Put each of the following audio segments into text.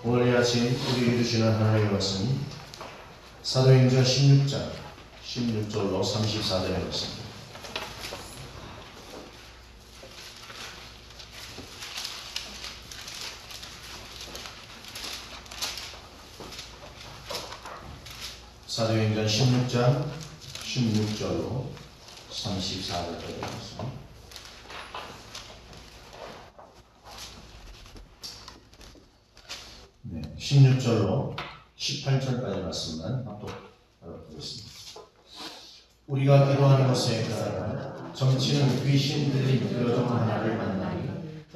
오늘 이 아침 우리에게 주시는 하나님의 말씀 사도행전 16장 16절로 34절의 말씀입니다. 사도행전 16장 16절로 34절의 말씀. 네, 16절로 18절까지 말씀만 합독하겠습니다. 우리가 기도하는 것에 따라 정치는 귀신 들린 여종 하나를 만나니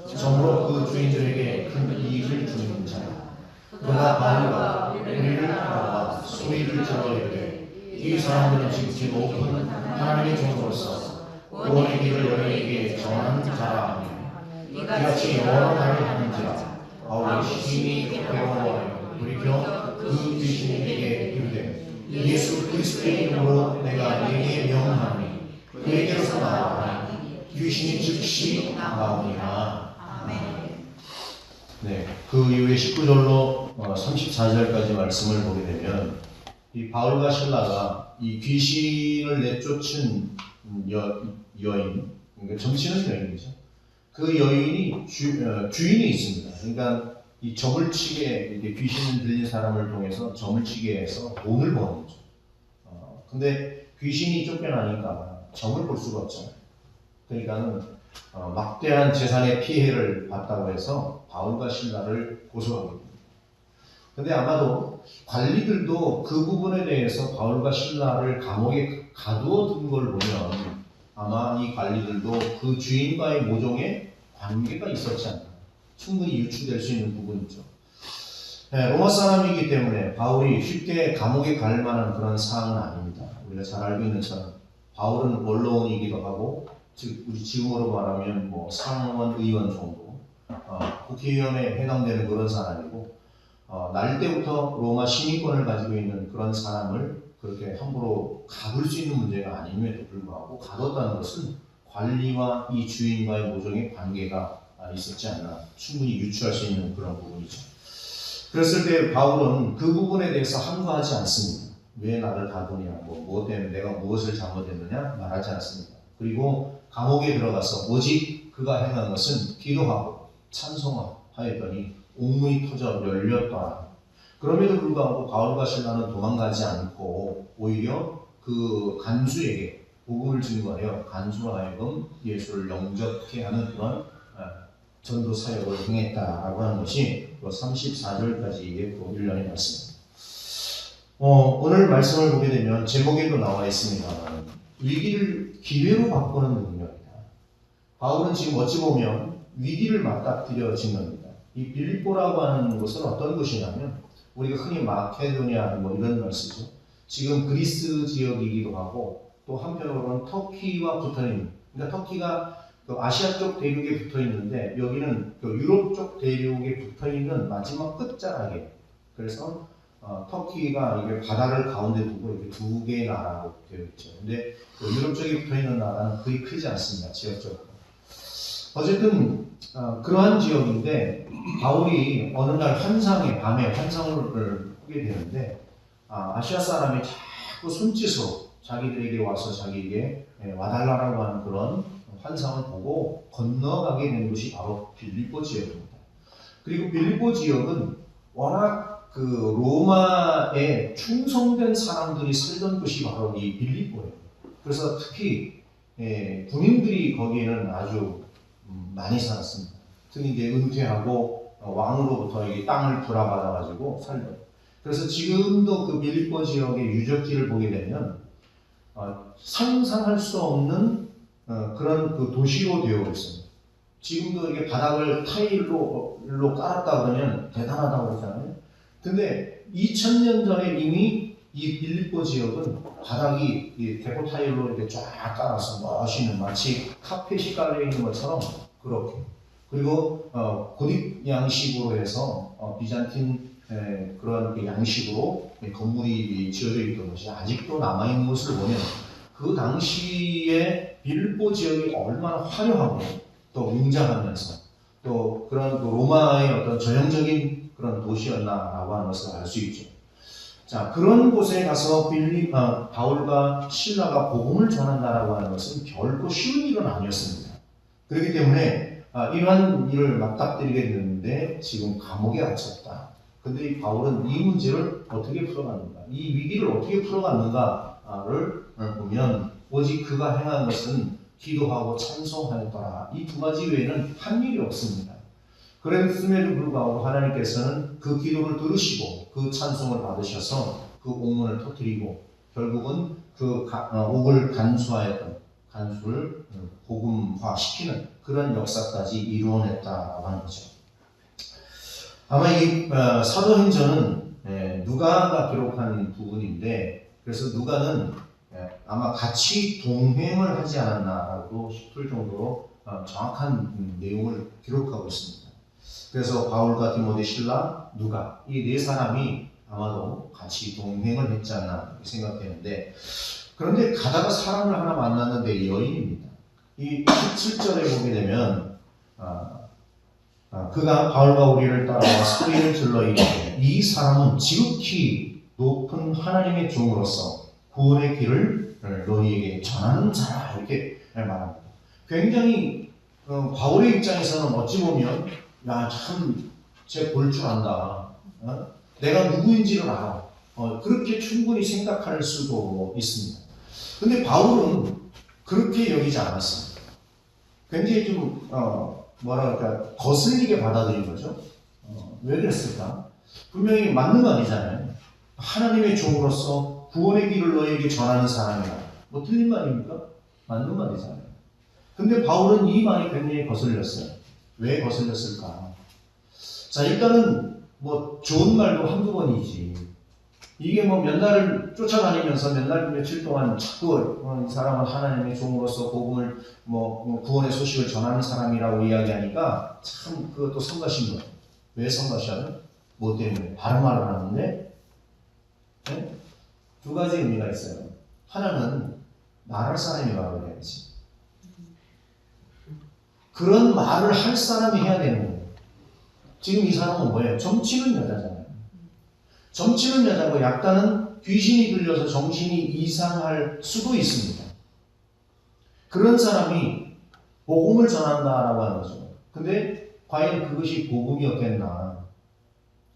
정으로 그 주인들에게 큰 이익을 주는 자라. 그러나 바울과 우리를 따라와 소리를 들어 이르되 이 사람들은 지극히 높은 하나님의 종으로서 구원의 길을 너희에게 전하는 자라 하며 이같이 여러 말을 하는지라. 바울이 심히 괴로워하여 돌이켜 그 귀신에게 이르되 예수 그리스도의 이름으로 내가 네게 명하노니 그에게로서 나와라. 귀신이 즉시 나오니라. 아멘. 네, 그 이후에 19절로 34절까지 말씀을 보게 되면 이 바울과 실라가 이 귀신을 내쫓은 여인, 그러니까 정치는 여인이죠. 그 여인이 주인이 있습니다. 그러니까 이 저물치게 이렇게 귀신을 들린 사람을 통해서 저물치게 해서 돈을 버는 거죠. 근데 귀신이 쫓겨나니까 점을 볼 수가 없잖아요. 그러니까는 막대한 재산의 피해를 봤다고 해서 바울과 실라를 고소하게 됩니다. 근데 아마도 관리들도 그 부분에 대해서 바울과 실라를 감옥에 가두어 둔 걸 보면 아마 이 관리들도 그 주인과의 모종의 관계가 있었지 않나. 충분히 유추될 수 있는 부분이죠. 네, 로마 사람이기 때문에 바울이 쉽게 감옥에 갈 만한 그런 사항은 아닙니다. 우리가 잘 알고 있는 것처럼 바울은 원로원이기도 하고, 즉 우리 지금으로 말하면 뭐 상원 의원 정도, 국회의원에 해당되는 그런 사람이고, 날 때부터 로마 시민권을 가지고 있는 그런 사람을 그렇게 함부로 가둘 수 있는 문제가 아님에도 불구하고 가뒀다는 것은 관리와 이 주인과의 모종의 관계가 있었지 않나 충분히 유추할 수 있는 그런 부분이죠. 그랬을 때 바울은 그 부분에 대해서 항거하지 않습니다. 왜 나를 가두냐, 무엇 때문에 내가 무엇을 잘못했느냐 말하지 않습니다. 그리고 감옥에 들어가서 오직 그가 행한 것은 기도하고 찬송하였더니 옥문이 터져 열렸더라. 그럼에도 불구하고 바울과 실라는 도망가지 않고 오히려 그 간수에게 복음을 증거하여 간수로 하여금 예수를 영접케 하는 그런 전도 사역을 행했다라고 하는 것이 34절까지의 또 일련의 말씀입니다. 오늘 말씀을 보게 되면 제목에도 나와 있습니다만 위기를 기회로 바꾸는 능력이다. 바울은 지금 어찌 보면 위기를 맞닥뜨려진 겁니다. 이 빌립보라고 하는 곳은 어떤 곳이냐면 우리가 흔히 마케도니아 이런 말 쓰죠. 지금 그리스 지역이기도 하고 또 한편으로는 터키와 붙어있는, 그러니까 터키가 그 아시아 쪽 대륙에 붙어 있는데 여기는 그 유럽 쪽 대륙에 붙어 있는 마지막 끝자락에, 그래서 터키가 이게 바다를 가운데 두고 이렇게 두 개의 나라로 되어 있죠. 근데 그 유럽 쪽에 붙어 있는 나라는 거의 크지 않습니다. 지역적으로. 어쨌든 그러한 지역인데 바울이 어느 날 밤에 환상을 보게 되는데 아시아 사람이 자꾸 손짓으로 자기들에게 와서 자기에게 와달라고 하는 그런 환상을 보고 건너가게 된 곳이 바로 빌립보 지역입니다. 그리고 빌립보 지역은 워낙 그 로마에 충성된 사람들이 살던 곳이 바로 이 빌립보예요. 그래서 특히 군인들이 거기에는 아주 많이 살았습니다. 특히 이제 은퇴하고 왕으로부터 이 땅을 불화받아가지고 살던. 그래서 지금도 그 빌립보 지역의 유적지를 보게 되면 상상할 수 없는 그런 그 도시로 되어 있습니다. 지금도 이게 바닥을 타일로 깔았다 그러면 대단하다고 그러잖아요. 근데 2000년 전에 이미 이 빌립보 지역은 바닥이 이 대포 타일로 이렇게 쫙 깔아서 멋있는 마치 카펫이 깔려 있는 것처럼 그렇게. 그리고 고딕 양식으로 해서 비잔틴 그런 그 양식으로 건물이 지어져 있던 것이 아직도 남아있는 것을 보면 그 당시에 빌립보 지역이 얼마나 화려하고 또 웅장하면서 또 그런 그 로마의 어떤 전형적인 그런 도시였나라고 하는 것을 알 수 있죠. 자, 그런 곳에 가서 바울과 실라가 복음을 전한다라고 하는 것은 결코 쉬운 일은 아니었습니다. 그렇기 때문에 이러한 일을 맞닥뜨리게 됐는데 지금 감옥에 갇혔다. 근데 이 바울은 이 문제를 어떻게 풀어갔는가, 이 위기를 어떻게 풀어갔는가를 보면 오직 그가 행한 것은 기도하고 찬송하였더라. 이 두 가지 외에는 한 일이 없습니다. 그랬음에도 불구하고 하나님께서는 그 기도를 들으시고 그 찬송을 받으셔서 그 옥문을 터뜨리고 결국은 그 옥을 간수를 복음화시키는 그런 역사까지 이루어냈다라고 하는 거죠. 아마 이 사도행전은 누가가 기록한 부분인데, 그래서 누가는 아마 같이 동행을 하지 않았나라고 싶을 정도로 정확한 내용을 기록하고 있습니다. 그래서 바울과 디모데, 실라, 누가 이 네 사람이 아마도 같이 동행을 했지 않나 생각되는데, 그런데 가다가 사람을 하나 만났는데 여인입니다. 이 17절에 보게 되면 그가 바울과 우리를 따라와 소리를 질러 이르되 이 사람은 지극히 높은 하나님의 종으로서 구원의 길을 너희에게 전하는 자라, 이렇게 말합니다. 굉장히 바울의 입장에서는 어찌 보면 참 쟤 볼 줄 안다, 내가 누구인지를 알아, 그렇게 충분히 생각할 수도 있습니다. 근데 바울은 그렇게 여기지 않았습니다. 굉장히 좀 뭐랄까 거슬리게 받아들인 거죠. 왜 그랬을까? 분명히 맞는 말이잖아요. 하나님의 종으로서 구원의 길을 너에게 전하는 사람이라. 뭐 틀린 말입니까? 맞는 말이잖아요. 근데 바울은 이 말이 굉장히 거슬렸어요. 왜 거슬렸을까? 자, 일단은 뭐 좋은 말도 한두 번이지. 이게 뭐 몇 날을 쫓아다니면서 몇 날 며칠 동안 자꾸 이 사람은 하나님의 종으로서 복음을 구원의 소식을 전하는 사람이라고 이야기하니까 참 그것도 성가신 거예요. 왜 성가셔요? 뭐 때문에? 다른 말을 하는데 두 가지 의미가 있어요. 하나는 말할 사람이 말을 해야지. 그런 말을 할 사람이 해야 되는 거예요. 지금 이 사람은 뭐예요? 점치는 여자잖아요. 점치는 여자고 약간은 귀신이 들려서 정신이 이상할 수도 있습니다. 그런 사람이 복음을 전한다라고 하는 거죠. 근데 과연 그것이 복음이었겠나?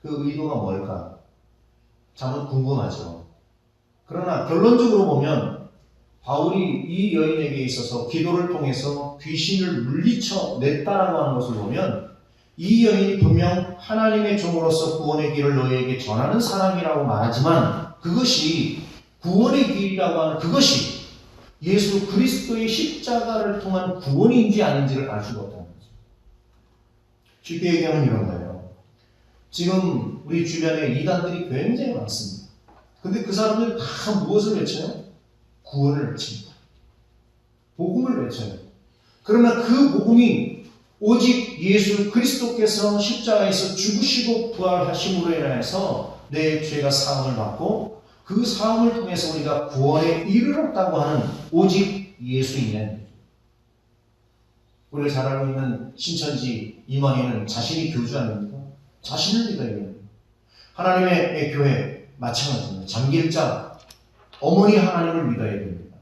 그 의도가 뭘까? 참 궁금하죠. 그러나 결론적으로 보면 바울이 이 여인에게 있어서 기도를 통해서 귀신을 물리쳐 냈다라고 하는 것을 보면 이 여인이 분명 하나님의 종으로서 구원의 길을 너희에게 전하는 사람이라고 말하지만 그것이 구원의 길이라고 하는 그것이 예수 그리스도의 십자가를 통한 구원인지 아닌지를 알 수가 없다는 거죠. 쉽게 얘기하면 이런 거예요. 지금 우리 주변에 이단들이 굉장히 많습니다. 근데 그 사람들 다 무엇을 외쳐요? 구원을 외칩니다. 복음을 외쳐요. 그러나 그 복음이 오직 예수 그리스도께서 십자가에서 죽으시고 부활하심으로 인해서 내 죄가 사함을 받고 그 사함을 통해서 우리가 구원에 이르렀다고 하는 오직 예수이면, 우리가 잘 알고 있는 신천지 이만희는 자신이 교주 아닙니까? 자신을 믿어야 됩니다. 하나님의 교회 마찬가지입니다. 잠길자 어머니 하나님을 믿어야 됩니다.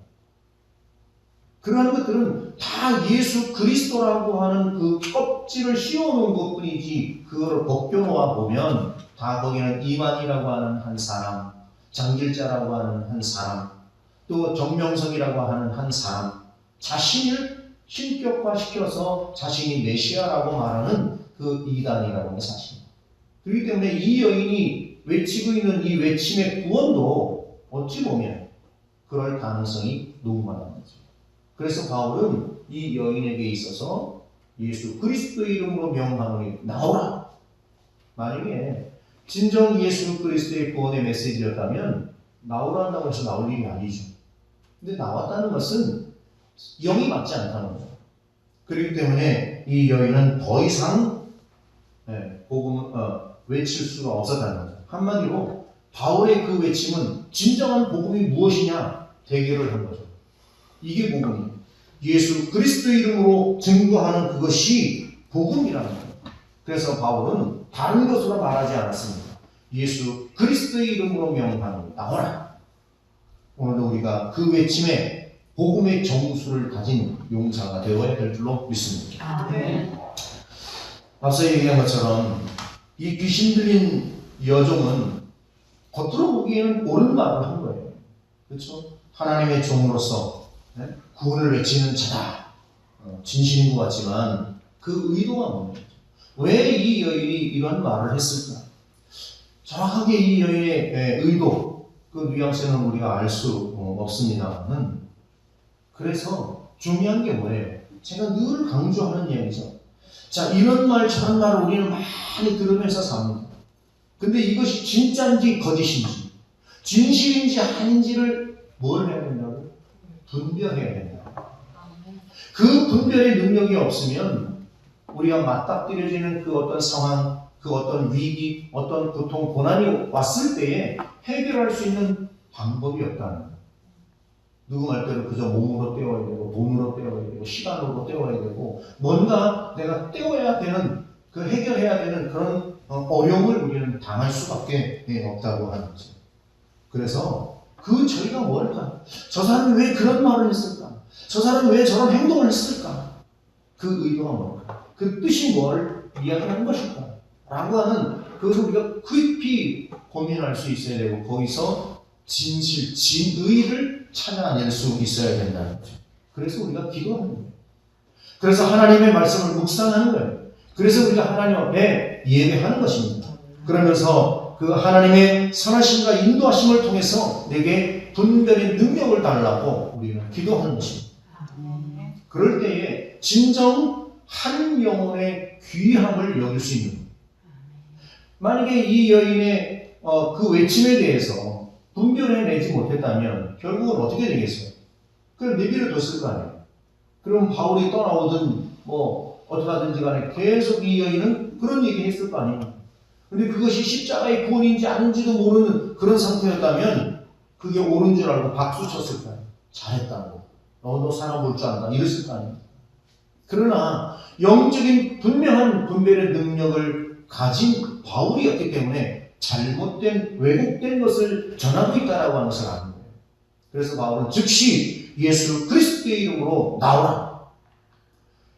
그러한 것들은 다 예수 그리스도라고 하는 그 껍질을 씌워놓은 것뿐이지 그거를 벗겨놓아 보면 다 거기는 이만희라고 하는 한 사람, 장길자라고 하는 한 사람, 또 정명석이라고 하는 한 사람, 자신을 신격화시켜서 자신이 메시아라고 말하는 그 이단이라고 하는 사실입니다. 그렇기 때문에 이 여인이 외치고 있는 이 외침의 구원도 어찌 보면 그럴 가능성이 높다는 거죠. 그래서 바울은 이 여인에게 있어서 예수 그리스도의 이름으로 명하노니 나오라. 만약에 진정 예수 그리스도의 구원의 메시지였다면 나오란다고 해서 나올 일이 아니죠. 근데 나왔다는 것은 영이 맞지 않다는 거예요. 그렇기 때문에 이 여인은 더 이상 복음을 외칠 수가 없었다는 거죠. 한마디로 바울의 그 외침은 진정한 복음이 무엇이냐 대결을 한 거죠. 이게 복음이에요. 예수 그리스도 이름으로 증거하는 그것이 복음이라는 거예요. 그래서 바울은 다른 것으로 말하지 않았습니다. 예수 그리스도의 이름으로 명하노니 나오라. 오늘도 우리가 그 외침에 복음의 정수를 가진 용사가 되어야 될 줄로 믿습니다. 앞서 얘기한 것처럼 이 귀신 들린 여종은 겉으로 보기에는 옳은 말을 한 거예요. 그렇죠? 하나님의 종으로서 구원을 외치는 자다. 진실인 것 같지만 그 의도가 뭡니까? 왜 이 여인이 이런 말을 했을까? 정확하게 이 여인의 의도, 그 뉘앙스는 우리가 알 수 없습니다만, 그래서 중요한 게 뭐예요? 제가 늘 강조하는 이야기죠. 자, 이런 말 저런 말을 우리는 많이 들으면서 삽니다. 근데 이것이 진짜인지 거짓인지, 진실인지 아닌지를 뭘 해야 된다고? 분별해야 된다. 그 분별의 능력이 없으면 우리가 맞닥뜨려지는 그 어떤 상황, 그 어떤 위기, 어떤 고통, 고난이 왔을 때에 해결할 수 있는 방법이 없다는 거예요. 누구 말대로 그저 몸으로 때워야 되고, 돈으로 때워야 되고, 시간으로 때워야 되고, 뭔가 내가 때워야 되는, 그 해결해야 되는 그런 어려움을 우리는 당할 수밖에 없다고 하는 거죠. 그래서 저희가 뭘까? 저 사람이 왜 그런 말을 했을까? 저 사람이 왜 저런 행동을 했을까? 그 의도가 뭘까? 그 뜻이 뭘 이야기하는 것일까? 라고 하는 그것을 우리가 깊이 고민할 수 있어야 되고, 거기서 진실, 진의를 찾아낼 수 있어야 된다는 거죠. 그래서 우리가 기도하는 거예요. 그래서 하나님의 말씀을 묵상하는 거예요. 그래서 우리가 하나님 앞에 예배하는 것입니다. 그러면서 그 하나님의 선하심과 인도하심을 통해서 내게 분별의 능력을 달라고 우리는 기도하는 것입니다. 그럴 때에 진정 한 영혼의 귀함을 여길 수 있는 거예요. 만약에 이 여인의 그 외침에 대해서 분별해내지 못했다면 결국은 어떻게 되겠어요? 그럼 내비를 뒀을 거 아니에요. 그럼 바울이 떠나오든 어떻게 하든지 간에 계속 이 여인은 그런 얘기 했을 거 아니에요. 근데 그것이 십자가의 구원인지 아닌지도 모르는 그런 상태였다면 그게 옳은 줄 알고 박수 쳤을 거 아니에요. 잘했다고. 너 사람 볼 줄 안다. 이랬을 거 아니에요. 그러나 영적인 분명한 분별의 능력을 가진 바울이었기 때문에 잘못된, 왜곡된 것을 전하고 있다라고 하는 것을 아는 거예요. 그래서 바울은 즉시 예수 그리스도의 이름으로 나오라.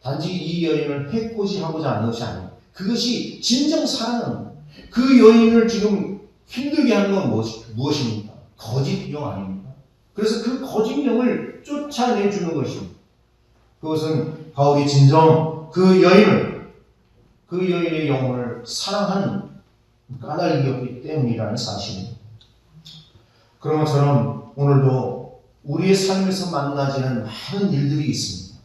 단지 이 여인을 해코지하고자 하는 것이 아니에요. 그것이 진정 사랑은 그 여인을 지금 힘들게 하는 건 무엇입니까? 거짓 영 아닙니까? 그래서 그 거짓 영을 쫓아내주는 것입니다. 그것은 바울이 진정 그 여인의 영혼을 사랑하는 까닭이었기 때문이라는 사실입니다. 그런 것처럼 오늘도 우리의 삶에서 만나지는 많은 일들이 있습니다.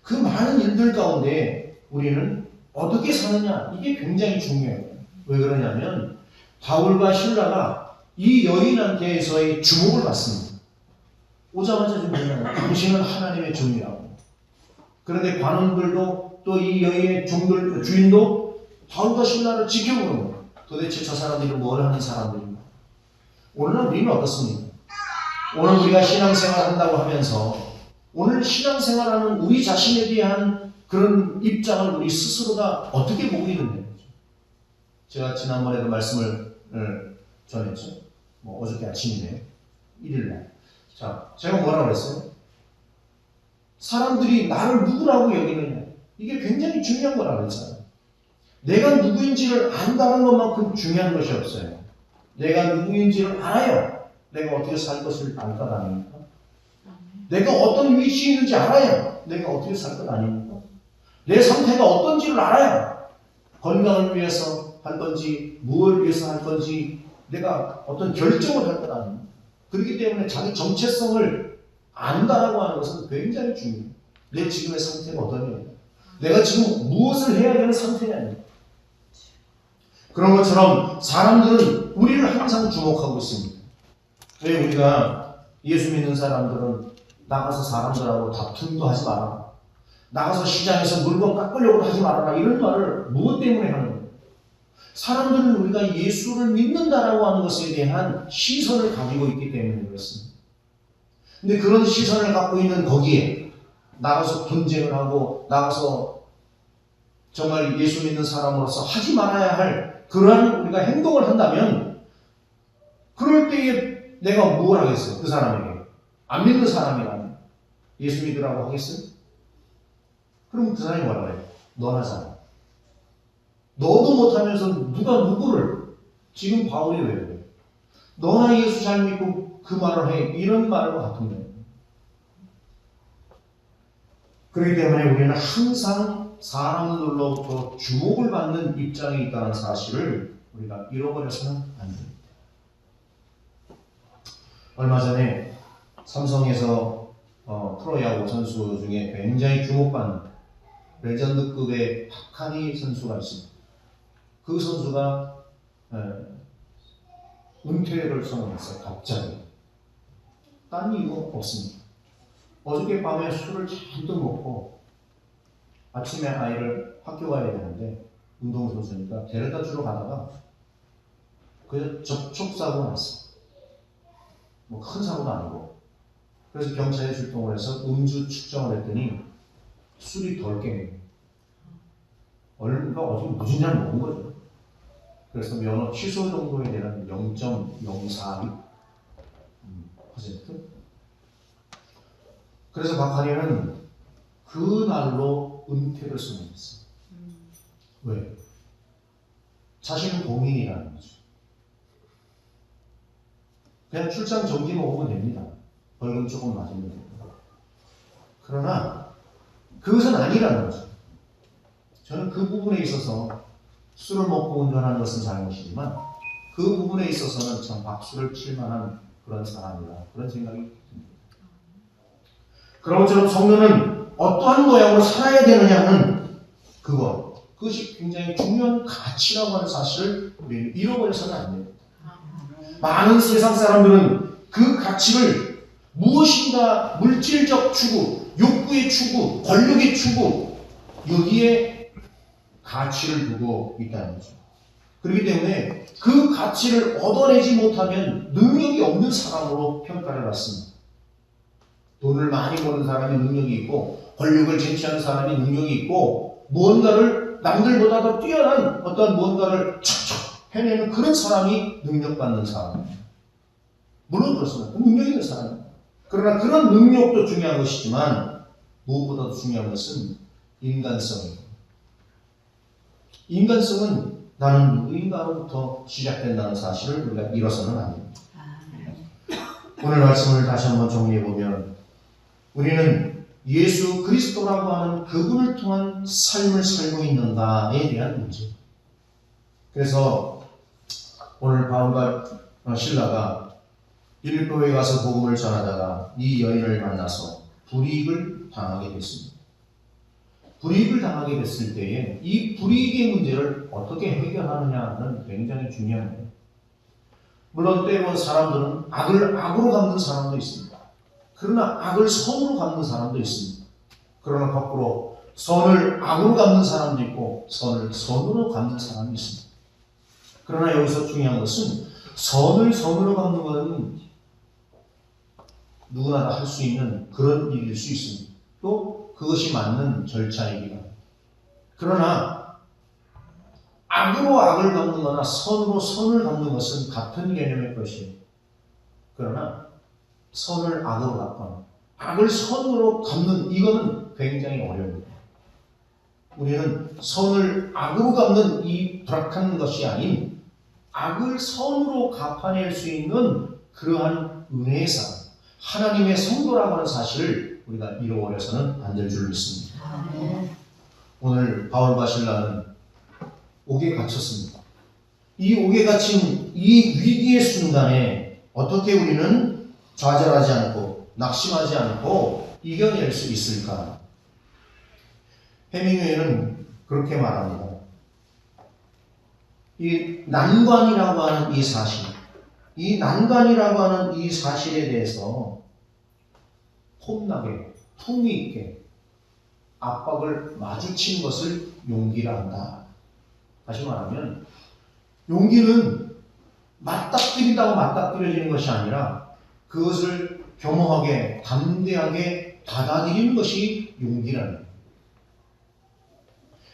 그 많은 일들 가운데 우리는 어떻게 사느냐, 이게 굉장히 중요해요. 왜 그러냐면 바울과 실라가 이 여인한테서의 주목을 받습니다. 오자마자 좀 뭐냐면 당신은 하나님의 종이라고. 그런데 관원들도 또 이 여인의 주인도 바울과 실라를 지켜보는 거예요. 도대체 저 사람들이 뭘 하는 사람들인가? 오늘은 우리는 어떻습니까? 오늘 우리가 신앙생활 한다고 하면서 오늘 신앙생활하는 우리 자신에 대한 그런 입장을 우리 스스로가 어떻게 보고 있는지. 제가 지난번에도 말씀을 전했죠. 어저께 아침이네요. 1일날. 자, 제가 뭐라고 그랬어요? 사람들이 나를 누구라고 여기느냐. 이게 굉장히 중요한 거라고 그랬잖아요. 내가 누구인지를 안다는 것만큼 중요한 것이 없어요. 내가 누구인지를 알아야 내가 어떻게 살 것을 알 것 아닙니까? 내가 어떤 위치에 있는지 알아야 내가 어떻게 살 것 아닙니까? 내 상태가 어떤지를 알아야 건강을 위해서 할 건지, 무엇을 위해서 할 건지 내가 어떤 결정을 할 것 아닙니까? 그렇기 때문에 자기 정체성을 안다라고 하는 것은 굉장히 중요해요. 내 지금의 상태가 어떠냐, 내가 지금 무엇을 해야 되는 상태냐. 그런 것처럼 사람들은 우리를 항상 주목하고 있습니다. 왜 우리가 예수 믿는 사람들은 나가서 사람들하고 다툼도 하지 마라, 나가서 시장에서 물건 깎으려고 하지 말아라, 이런 말을 무엇 때문에 하는 거예요? 사람들은 우리가 예수를 믿는다라고 하는 것에 대한 시선을 가지고 있기 때문에 그렇습니다. 근데 그런 시선을 갖고 있는 거기에 나가서 분쟁을 하고 나가서 정말 예수 믿는 사람으로서 하지 말아야 할 그러한 우리가 행동을 한다면 그럴 때에 내가 뭘 하겠어요? 그 사람에게. 안 믿는 사람이라면 예수 믿으라고 하겠어요? 그럼 그 사람이 뭐라고 해요? 너나 잘해. 너도 못하면서 누가 누구를 지금 바울이 왜 그래요? 너나 예수 잘 믿고 그 말을 해. 이런 말과 같은 거예요. 그렇기 때문에 우리는 항상 사람들로부터 주목을 받는 입장에 있다는 사실을 우리가 잃어버려서는 안 됩니다. 얼마 전에 삼성에서 프로야구 선수 중에 굉장히 주목받는 레전드급의 박한희 선수가 있습니다. 그 선수가 은퇴를 선언했어요. 갑자기. 딴 이유 없습니다. 어저께 밤에 술을 잔뜩 먹고 아침에 아이를 학교 가야 되는데 운동선수니까 데려다 주러 가다가 그 접촉사고가 났어요. 뭐 큰 사고도 아니고. 그래서 경찰에 출동을 해서 음주 측정을 했더니 술이 덜 깨네요. 얼마가 어제 무슨 잘 먹은 거죠. 그래서 면허 취소 정도에 대한 0.042%. 그래서 박한희는 그날로 은퇴를 선언했어요. 왜? 자신은 공인이라는 거죠. 그냥 출장 정지 먹으면 됩니다. 벌금 조금 맞으면 됩니다. 그러나 그것은 아니라는 거죠. 저는 그 부분에 있어서 술을 먹고 운전하는 것은 잘못이지만 그 부분에 있어서는 참 박수를 칠 만한 그런 사람이다. 그런 생각이 듭니다. 그럼처럼 성도는 어떠한 모양으로 살아야 되느냐는 그것이 굉장히 중요한 가치라고 하는 사실을 우리는 잃어버려서는 안 됩니다. 많은 세상 사람들은 그 가치를 무엇인가 물질적 추구, 욕구의 추구, 권력의 추구 여기에 가치를 두고 있다는 거죠. 그렇기 때문에 그 가치를 얻어내지 못하면 능력이 없는 사람으로 평가를 받습니다. 돈을 많이 버는 사람이 능력이 있고 권력을 쟁취하는 사람이 능력이 있고 무언가를 남들보다 더 뛰어난 어떤 무언가를 척척 해내는 그런 사람이 능력받는 사람입니다. 물론 그렇습니다. 능력 있는 사람입니다. 그러나 그런 능력도 중요한 것이지만 무엇보다도 중요한 것은 인간성입니다. 인간성은 나는 누구인가로부터 시작된다는 사실을 우리가 잃어서는 안 됩니다. 오늘 말씀을 다시 한번 정리해보면 우리는 예수 그리스도라고 하는 그분을 통한 삶을 살고 있는가에 대한 문제. 그래서 오늘 바울과 실라가 빌립보에 가서 복음을 전하다가 이 여인을 만나서 불이익을 당하게 됐습니다. 불이익을 당하게 됐을 때에 이 불이익의 문제를 어떻게 해결하느냐는 굉장히 중요합니다. 물론 때로는 사람들은 악을 악으로 갚는 사람도 있습니다. 그러나 악을 선으로 갚는 사람도 있습니다. 그러나 거꾸로 선을 악으로 갚는 사람도 있고 선을 선으로 갚는 사람이 있습니다. 그러나 여기서 중요한 것은 선을 선으로 갚는 것은 누구나 다 할 수 있는 그런 일일 수 있습니다. 또 그것이 맞는 절차이기도 합니다. 그러나 악으로 악을 갚는 거나 선으로 선을 갚는 것은 같은 개념의 것이에요. 그러나 선을 악으로 갚거나 악을 선으로 갚는 이거는 굉장히 어려워요. 우리는 선을 악으로 갚는 이 불악한 것이 아닌 악을 선으로 갚아낼 수 있는 그러한 은혜의 사람, 하나님의 성도라고 하는 사실을 우리가 잃어버려서는 안 될 줄 믿습니다. 오늘 바울과 실라는 옥에 갇혔습니다. 이 옥에 갇힌 이 위기의 순간에 어떻게 우리는 좌절하지 않고 낙심하지 않고 이겨낼 수 있을까? 해밍웨이는 그렇게 말합니다. 이 난관이라고 하는 이 사실, 이 난관이라고 하는 이 사실에 대해서 폼나게, 품위 있게 압박을 마주친 것을 용기라 한다. 다시 말하면 용기는 맞닥뜨린다고 맞닥뜨려지는 것이 아니라 그것을 겸허하게, 담대하게 받아들이는 것이 용기라는 거예요.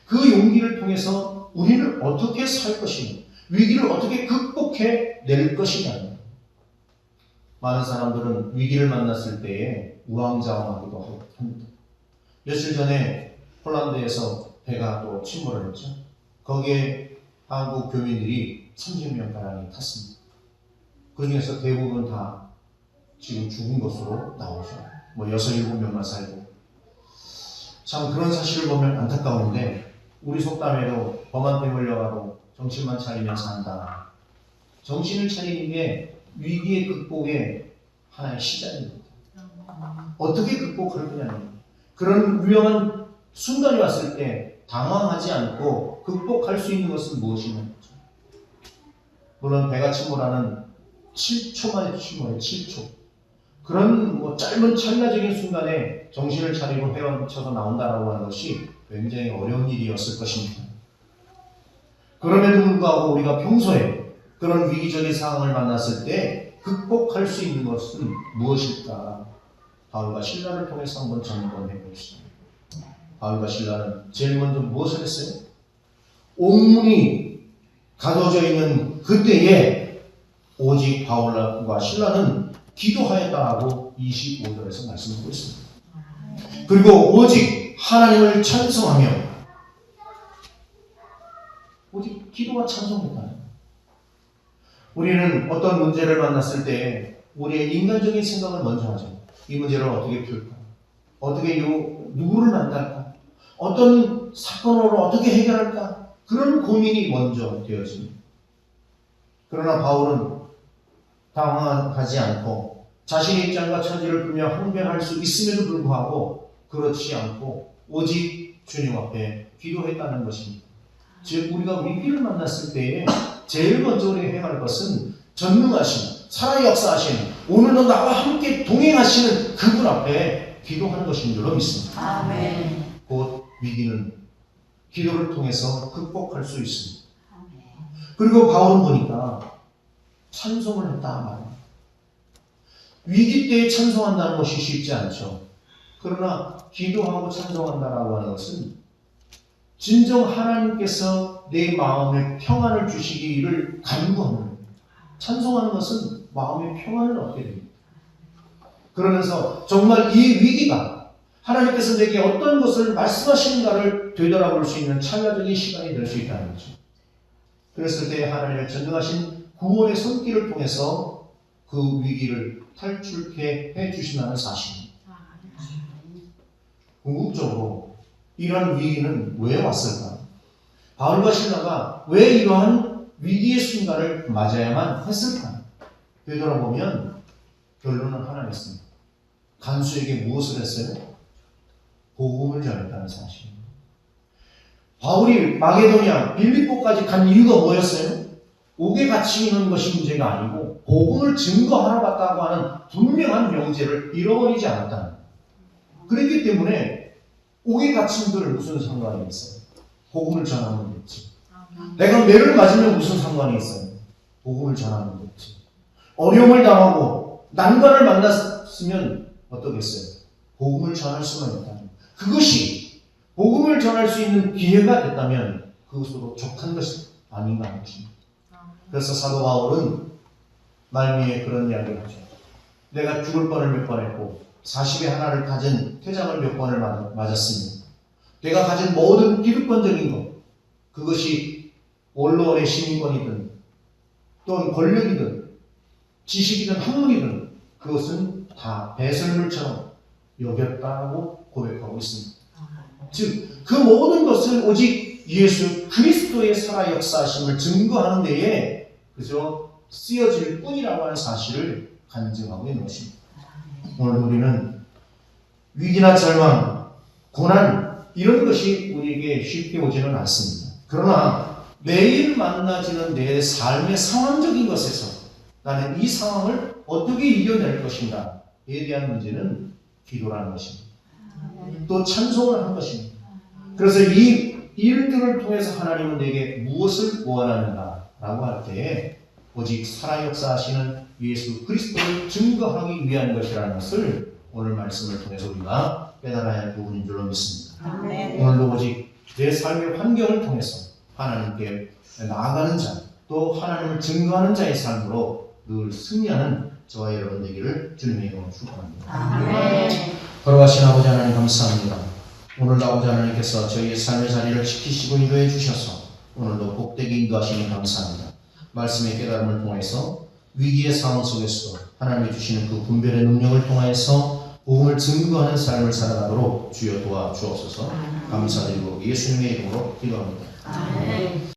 그 용기를 통해서 우리는 어떻게 살 것이냐, 위기를 어떻게 극복해 낼 것이냐. 많은 사람들은 위기를 만났을 때에 우왕좌왕하기도 합니다. 며칠 전에 폴란드에서 배가 또 침몰을 했죠. 거기에 한국 교민들이 30명가량이 탔습니다. 그 중에서 대부분 다 지금 죽은 것으로 나오죠. 6, 7명만 살고. 참 그런 사실을 보면 안타까운데, 우리 속담에도 범한테 물려가도 정신만 차리면 산다. 정신을 차리는 게 위기의 극복의 하나의 시작입니다. 어떻게 극복할 거냐는, 그런 위험한 순간이 왔을 때 당황하지 않고 극복할 수 있는 것은 무엇이냐. 물론 배가 침몰하는 7초 만에 침몰해. 7초. 그런 짧은 찰나적인 순간에 정신을 차리고 헤엄쳐서 나온다라고 하는 것이 굉장히 어려운 일이었을 것입니다. 그럼에도 불구하고 우리가 평소에 그런 위기적인 상황을 만났을 때 극복할 수 있는 것은 무엇일까? 바울과 실라를 통해서 한번 점검해 보겠습니다. 바울과 실라는 제일 먼저 무엇을 했어요? 옥문이 가둬져 있는 그때에 오직 바울과 실라는 기도하였다라고 25절에서 말씀하고 있습니다. 그리고 오직 하나님을 찬송하며, 오직 기도와 찬송했다. 우리는 어떤 문제를 만났을 때 우리의 인간적인 생각을 먼저 하죠. 이 문제를 어떻게 풀까? 어떻게 누구를 만날까? 어떤 사건으로 어떻게 해결할까? 그런 고민이 먼저 되어집니다. 그러나 바울은 당황하지 않고 자신의 입장과 처지를 보며 항변할 수 있음에도 불구하고 그렇지 않고 오직 주님 앞에 기도했다는 것입니다. 즉 우리가 위기를 만났을 때에 제일 먼저 우리가 해야 할 것은 전능하신, 살아 역사하시는, 오늘도 나와 함께 동행하시는 그분 앞에 기도하는 것인 줄로 믿습니다. 아멘. 곧 위기는 기도를 통해서 극복할 수 있습니다. 그리고 바울은 보니까 찬송을 했다 말입니다. 위기 때에 찬송한다는 것이 쉽지 않죠. 그러나 기도하고 찬송한다라고 하는 것은 진정 하나님께서 내 마음에 평안을 주시기를 간구하는 겁니다. 찬송하는 것은 마음의 평안을 얻게 됩니다. 그러면서 정말 이 위기가 하나님께서 내게 어떤 것을 말씀하시는가를 되돌아볼 수 있는 찰나적인 시간이 될 수 있다는 거죠. 그랬을 때 하나님의 전능하신 구원의 손길을 통해서 그 위기를 탈출해 주신다는 사실입니다. 궁극적으로 이러한 위기는 왜 왔을까? 바울과 실라가 왜 이러한 위기의 순간을 맞아야만 했을까? 되돌아보면 결론은 하나였습니다. 간수에게 무엇을 했어요? 복음을 전했다는 사실입니다. 바울이 마게도냐, 빌립보까지 간 이유가 뭐였어요? 옥에 갇히는 것이 문제가 아니고 복음을 증거하러 갔다고 하는 분명한 명제를 잃어버리지 않았다는 거예요. 그렇기 때문에 옥에 갇힌 들 무슨 상관이 있어요? 복음을 전하면 됐지. 내가 매를 맞으면 무슨 상관이 있어요? 복음을 전하면 됐지. 어려움을 당하고 난관을 만났으면 어떻겠어요? 복음을 전할 수만 있다는 거예요. 그것이 복음을 전할 수 있는 기회가 됐다면 그것으로 족한 것이 아닌가 하는 것입니다. 그래서 사도 바울은 말미에 그런 이야기를 하죠. 내가 죽을 뻔을 몇 번 했고 40의 하나를 가진 퇴장을 몇 번을 맞았습니다. 내가 가진 모든 기득권적인 것, 그것이 원로원의 시민권이든 또는 권력이든 지식이든 학문이든 그것은 다 배설물처럼 여겼다고 고백하고 있습니다. 즉 그 모든 것을 오직 예수 그리스도의 살아 역사하심을 증거하는 데에 그저 쓰여질 뿐이라고 하는 사실을 간증하고 있는 것입니다. 오늘 우리는 위기나 절망, 고난 이런 것이 우리에게 쉽게 오지는 않습니다. 그러나 매일 만나지는 내 삶의 상황적인 것에서 나는 이 상황을 어떻게 이겨낼 것인가에 대한 문제는 기도라는 것입니다. 또 찬송을 하는 것입니다. 그래서 이 일들을 통해서 하나님은 내게 무엇을 원하는가라고 할 때에 오직 살아 역사하시는 예수 그리스도를 증거하기 위한 것이라는 것을 오늘 말씀을 통해서 우리가 깨달아야 할 부분인 줄로 믿습니다. 아멘. 오늘도 오직 내 삶의 환경을 통해서 하나님께 나아가는 자, 또 하나님을 증거하는 자의 삶으로 늘 승리하는 저와 여러분 되기를 주님의 이름으로 축원합니다. 아멘. 걸어가신 아버지 하나님 감사합니다. 오늘도 아버지 하나님께서 저희의 삶의 자리를 지키시고 인도해 주셔서 오늘도 복되게 인도하시니 감사합니다. 말씀의 깨달음을 통해서 위기의 상황 속에서도 하나님이 주시는 그 분별의 능력을 통해서 복음을 증거하는 삶을 살아가도록 주여 도와주옵소서. 감사드리고 예수님의 이름으로 기도합니다. 아멘.